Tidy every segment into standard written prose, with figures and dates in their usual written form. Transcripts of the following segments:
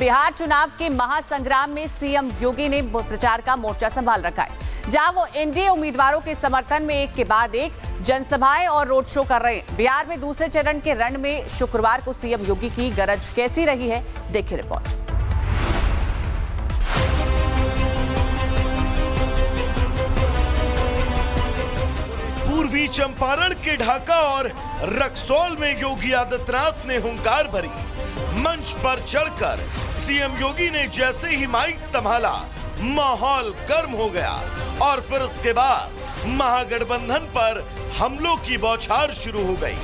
बिहार चुनाव के महासंग्राम में सीएम योगी ने प्रचार का मोर्चा संभाल रखा है, जहां वो एनडीए उम्मीदवारों के समर्थन में एक के बाद एक जनसभाएं और रोड शो कर रहे हैं। बिहार में दूसरे चरण के रण में शुक्रवार को सीएम योगी की गरज कैसी रही है, देखिए रिपोर्ट। पूर्वी चंपारण के ढाका और रक्सौल में योगी आदित्यनाथ ने हुंकार भरी। मंच पर चढ़कर सीएम योगी ने जैसे ही माइक संभाला, माहौल गर्म हो गया और फिर उसके बाद महागठबंधन पर हमलों की बौछार शुरू हो गई।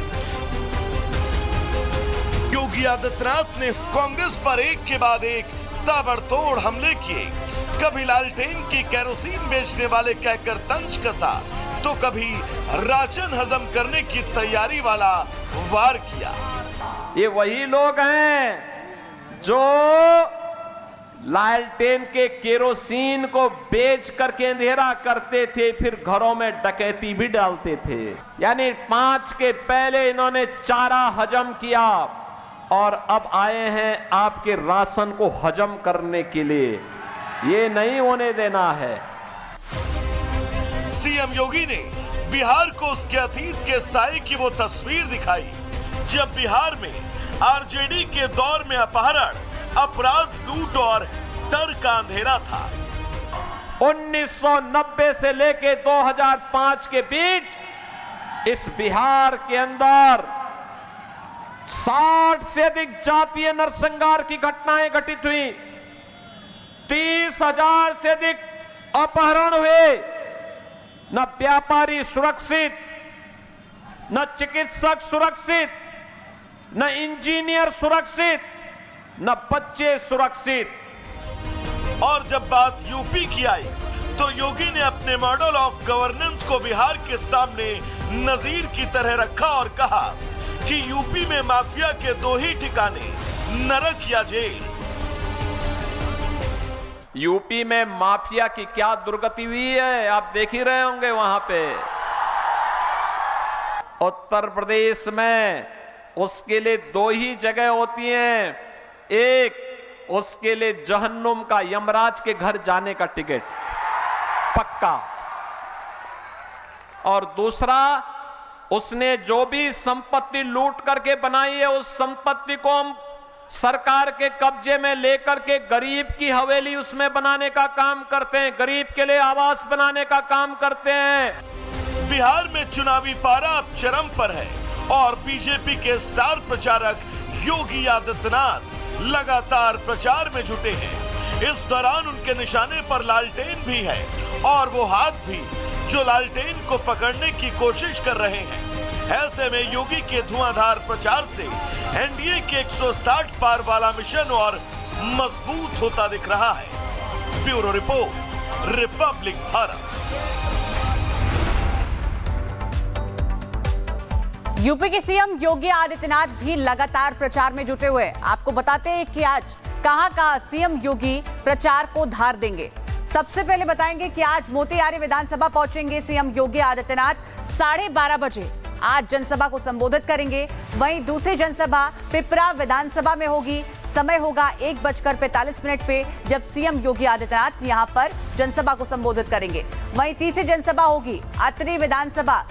योगी आदित्यनाथ ने कांग्रेस पर एक के बाद एक ताबड़तोड़ हमले किए। कभी लालटेन की केरोसिन बेचने वाले कहकर तंज कसा, तो कभी राशन हजम करने की तैयारी वाला वार किया। ये वही लोग हैं जो लालटेन के केरोसिन को बेच करके अंधेरा करते थे, फिर घरों में डकैती भी डालते थे। यानी 5 के पहले इन्होंने चारा हजम किया और अब आए हैं आपके राशन को हजम करने के लिए। ये नहीं होने देना है। सीएम योगी ने बिहार को उसके अतीत के साए की वो तस्वीर दिखाई, जब बिहार में आरजेडी के दौर में अपहरण, अपराध, लूट और डर का अंधेरा था। 1990 से लेके 2005 के बीच इस बिहार के अंदर 60 से अधिक जातीय नरसंहार की घटनाएं घटित हुई। 30,000 से अधिक अपहरण हुए। न व्यापारी सुरक्षित, न चिकित्सक सुरक्षित, न इंजीनियर सुरक्षित, न बच्चे सुरक्षित। और जब बात यूपी की आई तो योगी ने अपने मॉडल ऑफ गवर्नेंस को बिहार के सामने नजीर की तरह रखा और कहा कि यूपी में माफिया के 2 ही ठिकाने, नरक या जेल। यूपी में माफिया की क्या दुर्गति हुई है, आप देख ही रहे होंगे। वहां पे उत्तर प्रदेश में उसके लिए 2 ही जगह होती हैं। एक, उसके लिए जहन्नुम का, यमराज के घर जाने का टिकट पक्का, और दूसरा, उसने जो भी संपत्ति लूट करके बनाई है उस संपत्ति को हम सरकार के कब्जे में लेकर के गरीब की हवेली उसमें बनाने का काम करते हैं, गरीब के लिए आवास बनाने का काम करते हैं। बिहार में चुनावी पारा अब चरम पर है और बीजेपी के स्टार प्रचारक योगी आदित्यनाथ लगातार प्रचार में जुटे हैं। इस दौरान उनके निशाने पर लालटेन भी है और वो हाथ भी जो लालटेन को पकड़ने की कोशिश कर रहे हैं। ऐसे में योगी के धुआंधार प्रचार से एनडीए के 160 पार वाला मिशन और मजबूत होता दिख रहा है। Bureau report, Republic Bharat. UP के सीएम योगी आदित्यनाथ भी लगातार प्रचार में जुटे हुए। आपको बताते हैं कि आज कहां सीएम योगी प्रचार को धार देंगे। सबसे पहले बताएंगे कि आज मोतिहारी विधानसभा पहुंचेंगे सीएम योगी आदित्यनाथ। 12:30 बजे आज जनसभा को संबोधित करेंगे। वहीं दूसरी जनसभा पिपरा विधानसभा में होगी। समय होगा 1:45 पे, जब सीएम योगी आदित्यनाथ यहां पर जनसभा को संबोधित करेंगे। वहीं तीसरी जनसभा होगी अतरी विधानसभा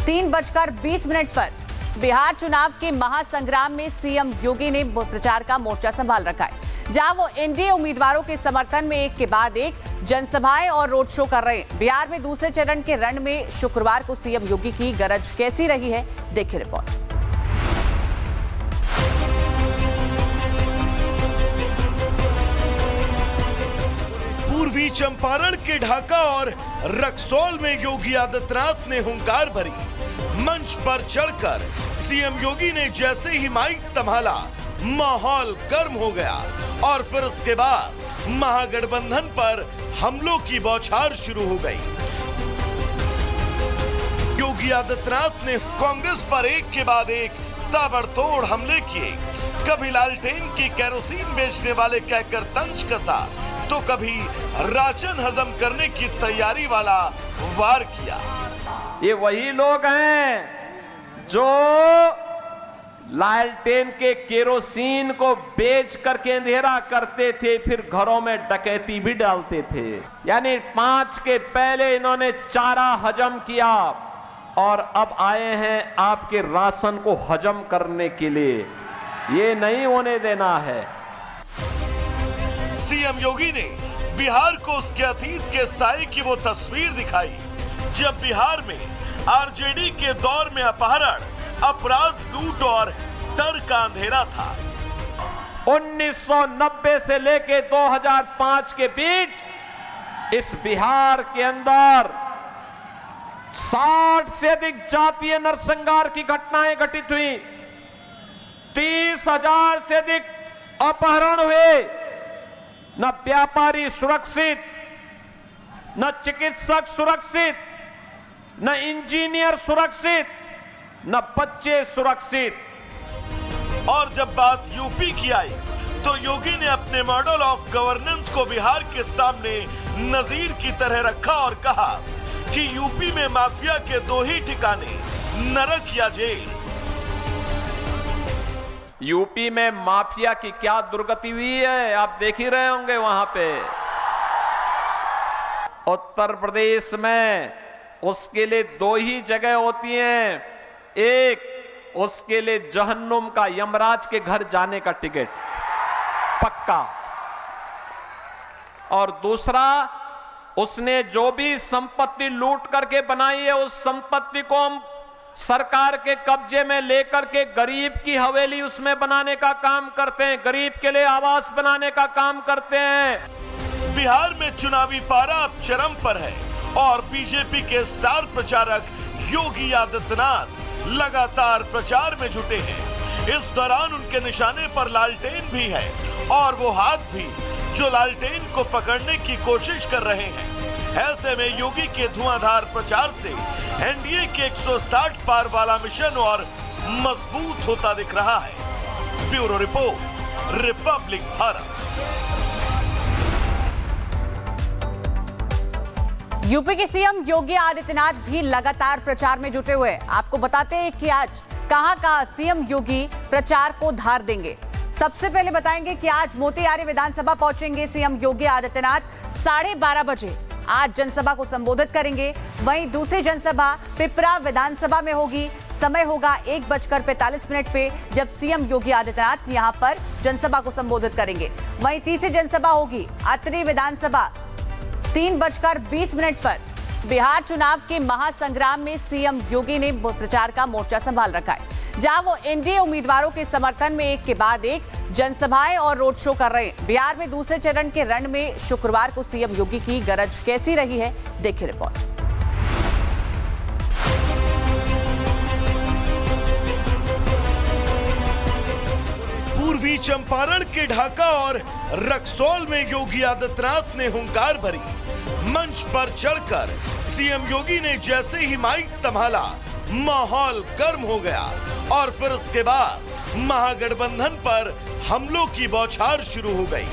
3:20 पर। बिहार चुनाव के महासंग्राम में सीएम योगी ने प्रचार का मोर्चा संभाल रखा है, जहां वो एनडीए उम्मीदवारों के समर्थन में एक के बाद एक जनसभाएं और रोड शो कर रहे हैं। बिहार में दूसरे चरण के रण में शुक्रवार को सीएम योगी की गरज कैसी रही है, देखिए रिपोर्ट। पूर्वी चंपारण के ढाका और रक्सौल में योगी आदित्यनाथ ने हुंकार भरी। मंच पर चढ़कर सीएम योगी ने जैसे ही माइक संभाला, माहौल गर्म हो गया और फिर उसके बाद महागठबंधन पर हमलों की बौछार शुरू हो गई। योगी आदित्यनाथ ने कांग्रेस पर एक के बाद एक ताबड़तोड़ हमले किए। कभी लालटेन की केरोसिन बेचने वाले कहकर तंज कसा, तो कभी राशन हजम करने की तैयारी वाला वार किया। ये वही लोग हैं जो लालटेन के केरोसिन को बेच करके अंधेरा करते थे, फिर घरों में डकैती भी डालते थे। यानी 5 के पहले इन्होंने चारा हजम किया और अब आए हैं आपके राशन को हजम करने के लिए। ये नहीं होने देना है। सीएम योगी ने बिहार को उसके अतीत के साए की वो तस्वीर दिखाई जब बिहार में आरजेडी के दौर में अपहरण, अपराध, लूट और डर का अंधेरा था। 1990 से लेके 2005 के बीच इस बिहार के अंदर 60 से अधिक जातीय नरसंहार की घटनाएं घटित हुई। 30,000 से अधिक अपहरण हुए। न व्यापारी सुरक्षित, न चिकित्सक सुरक्षित, न इंजीनियर सुरक्षित, न बच्चे सुरक्षित। और जब बात यूपी की आई तो योगी ने अपने मॉडल ऑफ गवर्नेंस को बिहार के सामने नजीर की तरह रखा और कहा कि यूपी में माफिया के 2 ही ठिकाने, नरक या जेल। यूपी में माफिया की क्या दुर्गति हुई है, आप देख ही रहे होंगे वहां पे। उत्तर प्रदेश में उसके लिए 2 ही जगह होती हैं। एक, उसके लिए जहन्नुम का, यमराज के घर जाने का टिकट पक्का, और दूसरा, उसने जो भी संपत्ति लूट करके बनाई है उस संपत्ति को हम सरकार के कब्जे में लेकर के गरीब की हवेली उसमें बनाने का काम करते हैं, गरीब के लिए आवास बनाने का काम करते हैं। बिहार में चुनावी पारा अब चरम पर है और बीजेपी के स्टार प्रचारक योगी आदित्यनाथ लगातार प्रचार में जुटे हैं। इस दौरान उनके निशाने पर लालटेन भी है और वो हाथ भी जो लालटेन को पकड़ने की कोशिश कर रहे हैं। ऐसे में योगी के धुआंधार प्रचार से एनडीए के 160 पार वाला मिशन और मजबूत होता दिख रहा है। Bureau report, Republic Bharat. UP के सीएम योगी आदित्यनाथ भी लगातार प्रचार में जुटे हुए। आपको बताते हैं कि आज कहां सीएम योगी प्रचार को धार देंगे। सबसे पहले बताएंगे कि आज मोतिहारी विधानसभा पहुंचेंगे सीएम योगी आदित्यनाथ। 12:30 बजे आज जनसभा को संबोधित करेंगे। वहीं दूसरी जनसभा पिपरा विधानसभा में होगी। समय होगा 1:45 पे जब सीएम योगी आदित्यनाथ यहां पर जनसभा को संबोधित करेंगे। वहीं तीसरी जनसभा होगी अतरी विधानसभा 3:20 पर। बिहार चुनाव के महासंग्राम में सीएम योगी ने प्रचार का मोर्चा संभाल रखा है, जहां वो एनडीए उम्मीदवारों के समर्थन में एक के बाद एक जनसभाएं और रोड शो कर रहे हैं। बिहार में दूसरे चरण के रण में शुक्रवार को सीएम योगी की गरज कैसी रही है, देखिए रिपोर्ट। पूर्वी चंपारण के ढाका और रक्सौल में योगी आदित्यनाथ ने हुंकार भरी। मंच पर चढ़कर सीएम योगी ने जैसे ही माइक संभाला माहौल गर्म हो गया और फिर उसके बाद महागठबंधन पर हमलों की बौछार शुरू हो गई।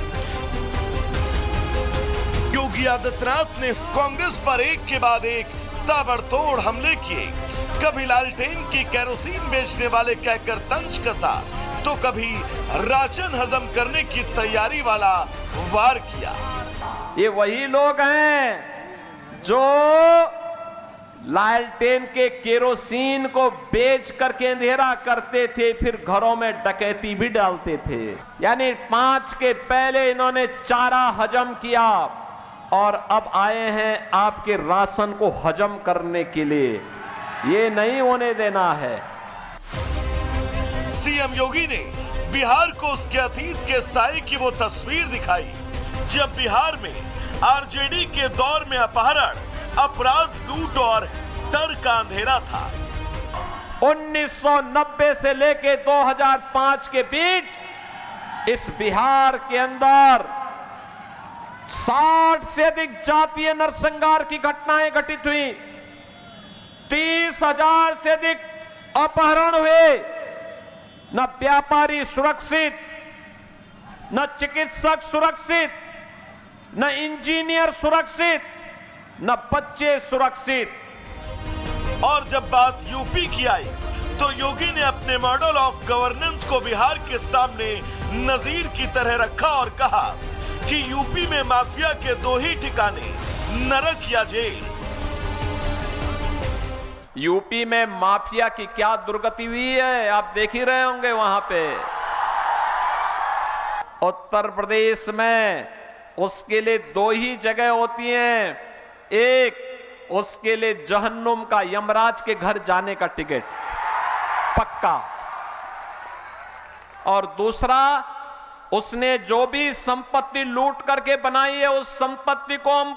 योगी आदित्यनाथ ने कांग्रेस पर एक के बाद एक ताबड़तोड़ हमले किए। कभी लालटेन की केरोसिन बेचने वाले कहकर तंज कसा तो कभी राशन हजम करने की तैयारी वाला वार किया। ये वही लोग हैं जो लालटेन के केरोसिन को बेच करके अंधेरा करते थे, फिर घरों में डकैती भी डालते थे। यानी 5 के पहले इन्होंने चारा हजम किया और अब आए हैं आपके राशन को हजम करने के लिए। ये नहीं होने देना है। सीएम योगी ने बिहार को उसके अतीत के साए की वो तस्वीर दिखाई जब बिहार में आरजेडी के दौर में अपहरण, अपराध, लूट और डर का अंधेरा था। 1990 से लेके 2005 के बीच इस बिहार के अंदर 60 से अधिक जातीय नरसंहार की घटनाएं घटित हुई। 30,000 से अधिक अपहरण हुए। न व्यापारी सुरक्षित, न चिकित्सक सुरक्षित, न इंजीनियर सुरक्षित, न बच्चे सुरक्षित। और जब बात यूपी की आई तो योगी ने अपने मॉडल ऑफ गवर्नेंस को बिहार के सामने नजीर की तरह रखा और कहा कि यूपी में माफिया के दो ही ठिकाने, नरक या जेल। यूपी में माफिया की क्या दुर्गति हुई है आप देख ही रहे होंगे। वहां पे उत्तर प्रदेश में उसके लिए दो ही जगह होती हैं, एक उसके लिए जहन्नुम का, यमराज के घर जाने का टिकट पक्का, और दूसरा उसने जो भी संपत्ति लूट करके बनाई है उस संपत्ति को हम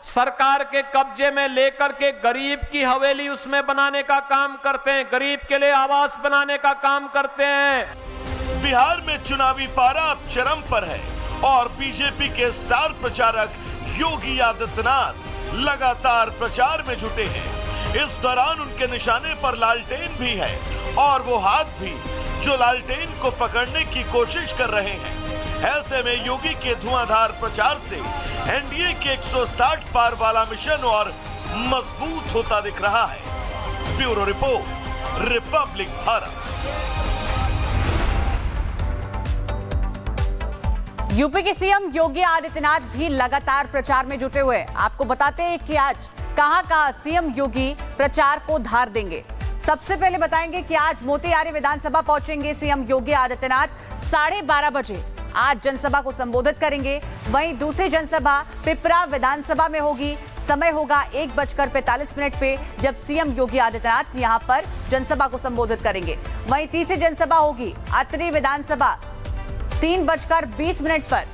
सरकार के कब्जे में लेकर के गरीब की हवेली उसमें बनाने का काम करते हैं, गरीब के लिए आवास बनाने का काम करते हैं। बिहार में चुनावी पारा अब चरम पर है और बीजेपी के स्टार प्रचारक योगी आदित्यनाथ लगातार प्रचार में जुटे हैं। इस दौरान उनके निशाने पर लालटेन भी है और वो हाथ भी जो लालटेन को पकड़ने की कोशिश कर रहे हैं। ऐसे में योगी के धुआंधार प्रचार से एनडीए के 160 पार वाला मिशन और मजबूत होता दिख रहा है। Bureau report, Republic Bharat. UP के सीएम योगी आदित्यनाथ भी लगातार प्रचार में जुटे हुए। आपको बताते हैं कि आज कहां सीएम योगी प्रचार को धार देंगे। सबसे पहले बताएंगे कि आज मोतिहारी विधानसभा पहुंचेंगे सीएम योगी आदित्यनाथ 12:30 बजे आज जनसभा को संबोधित करेंगे। वहीं दूसरी जनसभा पिपरा विधानसभा में होगी। समय होगा 1:45 पे जब सीएम योगी आदित्यनाथ यहां पर जनसभा को संबोधित करेंगे। वहीं तीसरी जनसभा होगी अतरी विधानसभा 3:20 पर